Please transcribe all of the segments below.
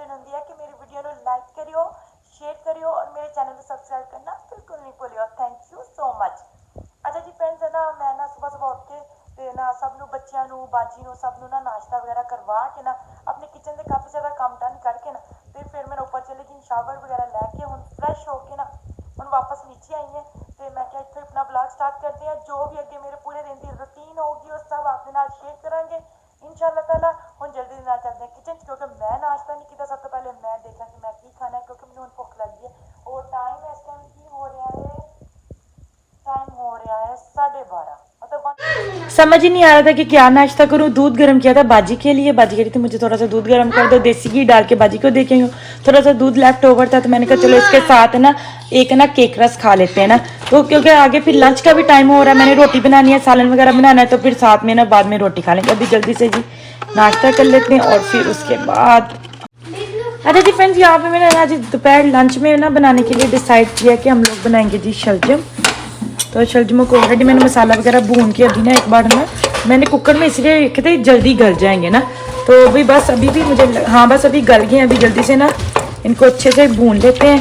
विनती है कि मेरी वीडियो को लाइक करियो, शेयर करियो और मेरे चैनल को सब्सक्राइब करना बिल्कुल नहीं भूलियो। Thank you so much. अच्छा जी फ्रेंड्स, है ना मैं ना सुबह सुबह उठ के ਤੇ ਨਾ ਸਭ ਨੂੰ ਬੱਚਿਆਂ ਨੂੰ ਬਾਜੀ ਨੂੰ ਸਭ ਨੂੰ ਨਾ ਨਾਸ਼ਤਾ ਵਗੈਰਾ ਕਰਵਾ ਕੇ ਨਾ ਆਪਣੇ ਕਿਚਨ ਦੇ ਕਾਫੀ ਜ਼ਿਆਦਾ ਕੰਮ ਡਨ ਕਰਕੇ ਨਾ ਤੇ ਫਿਰ ਮੈਂ ਉੱਪਰ ਚਲੀ ਗਈ ਸ਼ਾਵਰ ਵਗੈਰਾ ਲੈ ਕੇ ਹੁਣ ਫਰੈਸ਼ ਹੋ ਕੇ ਨਾ ਹੁਣ ਵਾਪਸ ਨੀਚੇ ਆਈ ਹਾਂ ਤੇ ਮੈਂ ਕਿਹਾ ਇੱਥੇ ਆਪਣਾ ਵਲੌਗ ਸਟਾਰਟ ਕਰਦੇ ਹਾਂ। ਜੋ ਵੀ ਅੱਗੇ ਮੇਰੇ ਪੂਰੇ ਦਿਨ ਦੀ ਰੂਟੀਨ ਹੋਊਗੀ ਉਹ ਸਭ आपके ਨਾਲ शेयर ਕਰਾਂਗੇ इंशाल्लाह ताला। ਹੁਣ ਜਲਦੀ ਦੇ ਨਾਲ ਚੱਲਦੇ ਹਾਂ किचन क्योंकि मैं नाश्ता नहीं किया। सब तो पहले मैं देखा कि मैं की खाना है क्योंकि मैंने ਹੁਣ ਭੁੱਖ ਲੱਗੀ है। और टाइम इस टाइम की हो रहा है, टाइम हो रहा है 12:30। समझ ही नहीं आ रहा था कि क्या नाश्ता करूं। दूध गर्म किया था बाजी के लिए, बाजी कह रही थी मुझे थोड़ा सा दूध गर्म कर दो, देसी घी डाल के बाजी को देखे हूँ। थोड़ा सा दूध लेफ्ट ओवर था तो मैंने कहा चलो इसके साथ ना एक ना केक रस खा लेते हैं ना, तो क्योंकि आगे फिर लंच का भी टाइम हो रहा है, मैंने रोटी बनानी है, सालन वगैरह बनाना है, तो फिर साथ में ना बाद में रोटी खा लेंगे। अभी जल्दी से जी नाश्ता कर लेते हैं और फिर उसके बाद अच्छा जी फ्रेंड्स, यहाँ पे मैंने आज दोपहर लंच में ना बनाने के लिए डिसाइड किया कि हम लोग बनाएंगे जी शलजम। तो शलजमों को ऑलरेडी मैंने मसाला वगैरह भून के अभी ना एक बार मैंने कुकर में इसलिए रखे थे जल्दी गल जाएंगे ना, तो अभी बस अभी भी मुझे हाँ बस अभी गल गए। अभी जल्दी से ना इनको अच्छे से भून लेते हैं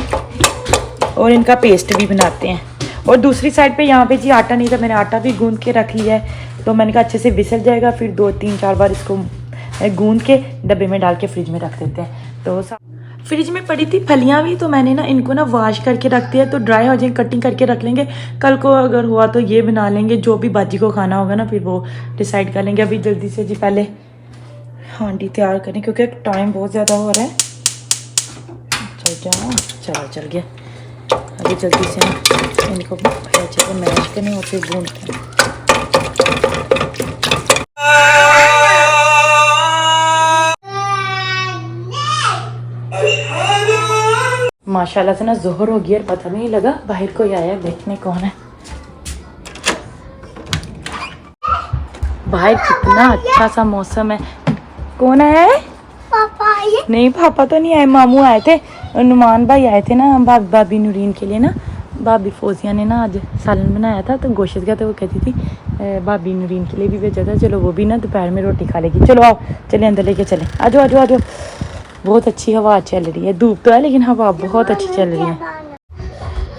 और इनका पेस्ट भी बनाते हैं। और दूसरी साइड पे यहाँ पे जी आटा नहीं था, मैंने आटा भी गूंद के रख लिया है, तो मैंने कहा अच्छे से विसल जाएगा, फिर 2-3-4 बार इसको गूंद के डब्बे में डाल के फ्रिज में रख देते हैं। तो फ्रिज में पड़ी थी फलियां भी, तो मैंने ना इनको ना वॉश करके रख दिया, तो ड्राई हो जाए, कटिंग करके रख लेंगे। कल को अगर हुआ तो ये बना लेंगे, जो भी बाजी को खाना होगा ना फिर वो डिसाइड कर लेंगे। अभी जल्दी से जी पहले हांडी तैयार करें क्योंकि टाइम बहुत ज़्यादा हो रहा है। चल गया। अभी जल्दी से ना इनको अच्छे से मैश करें और फिर भून के माशाल्लाह से ना जोहर हो गया, पता भी नहीं लगा। बाहर कोई आया, देखने कौन है। बाहर कितना अच्छा सा मौसम है। कौन आया है? पापा आए? नहीं पापा तो नहीं आए, मामू आए थे, नुमान भाई आए थे ना भाभी नूरीन के लिए ना। भाभी फोजिया ने ना आज सालन बनाया था तो गोश्त का, तो वो कहती थी भाभी नूरीन के लिए भी भेजा था, चलो वो भी ना दोपहर में रोटी खा लेगी। चलो आओ, चले अंदर लेके चले। आ जाओ आ जाओ आ जाओ। बहुत अच्छी हवा चल रही है, धूप तो है लेकिन हवा बहुत अच्छी चल रही है।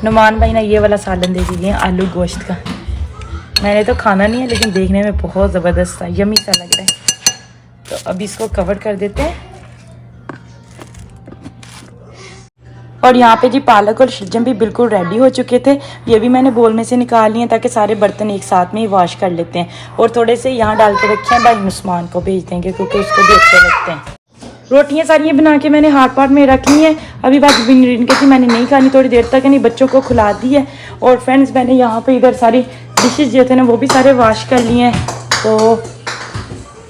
नुमान भाई ना ये वाला सालन दे दीजिए आलू गोश्त का। मैंने तो खाना नहीं है लेकिन देखने में बहुत ज़बरदस्त था, यमी सा लग रहा है। तो अभी इसको कवर कर देते हैं। और यहाँ पे जी पालक और शलजम भी बिल्कुल रेडी हो चुके थे, ये भी मैंने बोल में से निकाल लिए ताकि सारे बर्तन एक साथ में ही वॉश कर लेते हैं। और थोड़े से यहाँ डाल के रखे हैं, भाई उस्मान को भेज देंगे क्योंकि उसको भी अच्छे लगते हैं। रोटियां सारी बना के मैंने हाथ पाट में रख ली हैं। अभी बात इनके थी मैंने नहीं खानी, थोड़ी देर तक नहीं बच्चों को खिला दी है। और फ्रेंड्स मैंने यहाँ पे इधर सारी डिशेस जो थे ना वो भी सारे वॉश कर लिए हैं। तो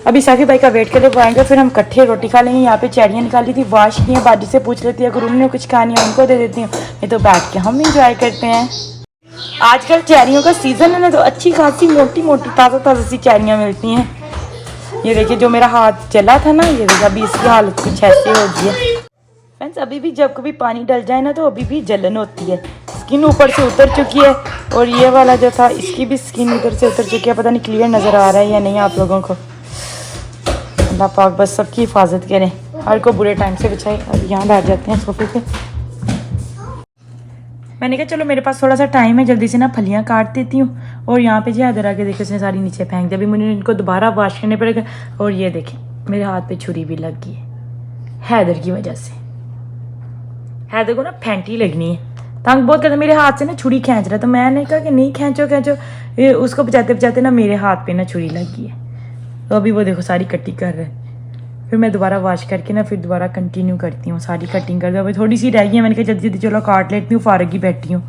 अभी साफी भाई का वेट करके वो आएंगे, फिर हम इकट्ठे रोटी खा लेंगे। यहाँ पे चैरियाँ निकाली थी, वॉश की हैं, बाजी से पूछ लेती है अगर उन्होंने कुछ खानी है उनको दे देती हूँ, नहीं तो बैठ के हम इंजॉय करते हैं। आजकल चैरियों का सीज़न है ना, तो अच्छी खासी मोटी मोटी ताज़ा ताज़ा सी चैरियाँ मिलती हैं। ये देखिए जो मेरा हाथ जला था ना, ये देखिए अभी इसकी हालत कुछ ऐसी हो गई है। फ्रेंड्स अभी भी जब कभी पानी डल जाए ना तो अभी भी जलन होती है, स्किन ऊपर से उतर चुकी है। और ये वाला जो था इसकी भी स्किन उधर से उतर चुकी है, पता नहीं क्लियर नज़र आ रहा है या नहीं आप लोगों को। अल्लाह पाक बस सबकी हिफाजत करें, हर को बुरे टाइम से बचाए। अब यहाँ बैठ जाते हैं सोफे पे। मैंने कहा चलो मेरे पास थोड़ा सा टाइम है, जल्दी से ना फलियाँ काट देती हूँ। और यहाँ पे जी इधर आके देखो इसने सारी नीचे फेंक दी। अभी मुझे इनको दोबारा वॉश करने पड़ेगा। और ये देखें मेरे हाथ पे छुरी भी लग गई है हैदर की वजह से। हैदर को ना फैंटी लगनी है, तंग बहुत करता, मेरे हाथ से ना छुरी खींच रहा, तो मैंने कहा कि नहीं खींचो। ये उसको बचाते बचाते ना मेरे हाथ पे ना छुरी लग गई है। तो अभी वो देखो सारी कटिंग कर रहे हैं। फिर मैं दोबारा वॉश करके ना फिर दोबारा कंटिन्यू करती हूँ, सारी कटिंग कर दो। अभी थोड़ी सी रह गई है, मैंने कहा जल्दी जल्दी चलो काट लेती हूँ, फारग ही बैठी हूँ।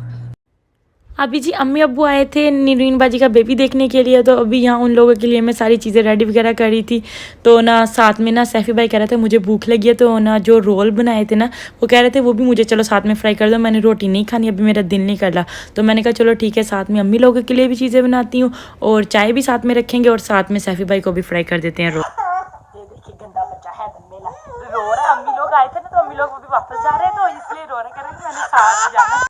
अभी जी अम्मी अब्बू आए थे नूरीन बाजी का बेबी देखने के लिए, तो अभी यहाँ उन लोगों के लिए मैं सारी चीज़ें रेडी वगैरह कर रही थी। तो ना साथ में ना सैफी भाई कह रहे थे मुझे भूख लगी है, तो ना जो रोल बनाए थे ना वो कह रहे थे वो भी मुझे चलो साथ में फ्राई कर दो। मैंने रोटी नहीं खानी, अभी मेरा दिल नहीं कर रहा, तो मैंने कहा चलो ठीक है साथ में अम्मी लोगों के लिए भी चीज़ें बनाती हूँ और चाय भी साथ में रखेंगे और साथ में सैफी भाई को भी फ्राई कर देते हैं रोल। गंदा बच्चा है रो रहा है। अम्मी लोग आए थे ना, तो अम्मी लोग भी वापस जा रहे हैं, तो इसलिए रो रहे करें मैंने साथ जाना।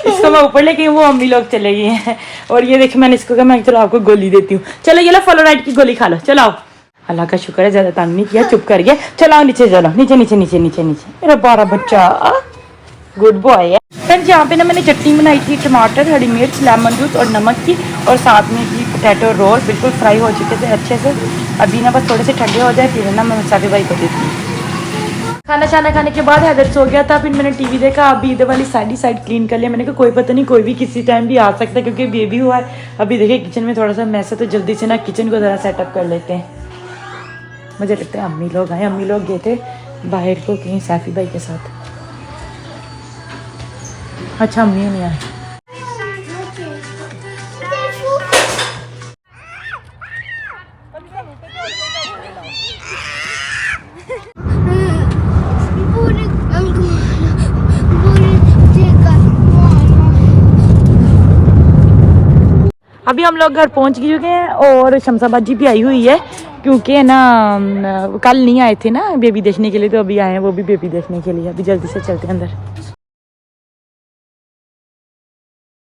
इसको मैं ऊपर लेके वो अम्मी लोग चले गए हैं। और ये देखिए मैंने इसको कहा मैं चलो आपको गोली देती हूँ, चलो ये लो फ्लोराइड की गोली खा लो, चलो आओ। अल्लाह का शुक्र है, ज़्यादा तंग नहीं किया, चुप कर गया। चलो आओ नीचे, चलो नीचे नीचे नीचे नीचे नीचे। मेरा प्यारा बच्चा गुड बॉय है। फ्रेंड्स यहाँ पे ना मैंने चटनी बनाई थी, टमाटर, हरी मिर्च, लेमन जूस और नमक की, और साथ में थी पोटैटो रोल, बिल्कुल फ्राई हो चुके थे अच्छे से। अभी ना बस थोड़े से ठंडे हो जाए फिर ना मैं मुसाफिर भाई को देती हूँ। खाना शाना खाने के बाद हैदर सो गया था, फिर मैंने टीवी देखा। अभी इधर वाली साइड क्लीन कर लिया। मैंने कहा कोई पता नहीं, कोई भी किसी टाइम भी आ सकता है क्योंकि बेबी हुआ है। अभी देखिए किचन में थोड़ा सा मैस है, तो जल्दी से ना किचन को ज़रा सेटअप कर लेते हैं। मुझे लगता है अम्मी लोग आए, अम्मी लोग गए थे बाहर को कहीं सैफी भाई के साथ। अच्छा अम्मी नहीं आए। अभी हम लोग घर पहुंच चुके हैं और शमशाबाद जी भी आई हुई है क्योंकि ना कल नहीं आए थे ना बेबी देखने के लिए, तो अभी आए हैं वो भी बेबी देखने के लिए। अभी जल्दी से चलते हैं अंदर।